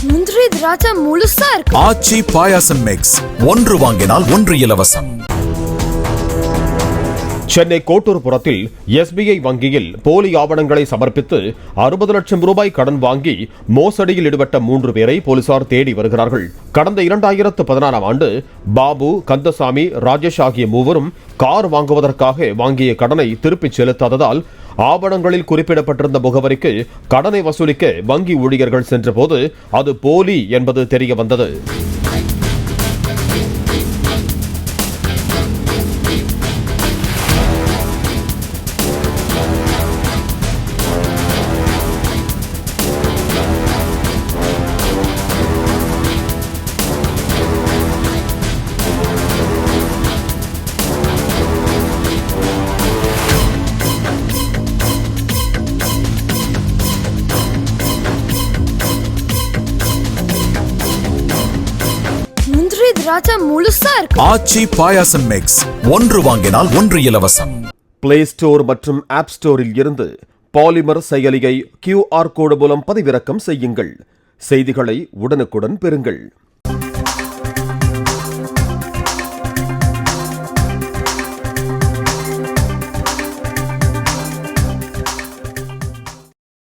முந்திரி திராட்சை முழுசா இருக்கு. ஆச்சி பாயாசம் மிக்ஸ், ஒன்று வாங்கினால் ஒன்று இலவசம். சென்னை கோட்டூர்புரத்தில் SBI வங்கியில் போலி ஆவணங்களை சமர்ப்பித்து 60 லட்சம் ரூபாய் கடன் வாங்கி மோசடியில் ஈடுபட்ட 3 பேரை போலீசார் தேடி வருகிறார்கள். கடந்த 2016ஆம் ஆண்டு பாபு, கந்தசாமி, ராஜேஷ் ஆகிய மூவரும் கார் வாங்குவதற்காக வாங்கிய கடனை திருப்பிச் செலுத்தாததால் ஆவணங்களில் குறிப்பிடப்பட்டிருந்த முகவரிக்கு கடனை வசூலிக்க வங்கி ஊழியர்கள் சென்றபோது அது போலி என்பது தெரிய வந்தது. முந்திரி திராட்சை முழுசா இருக்கு. ஆச்சி பாயாசம் மிக்ஸ், ஒன்று வாங்கினால் ஒன்று இலவசம். பிளே ஸ்டோர் மற்றும் ஆப் ஸ்டோரில் இருந்து பாலிமர் செயலியை QR கோடு மூலம் பதிவிறக்கம் செய்யுங்கள். செய்திகளை உடனுக்குடன் பெறுங்கள்.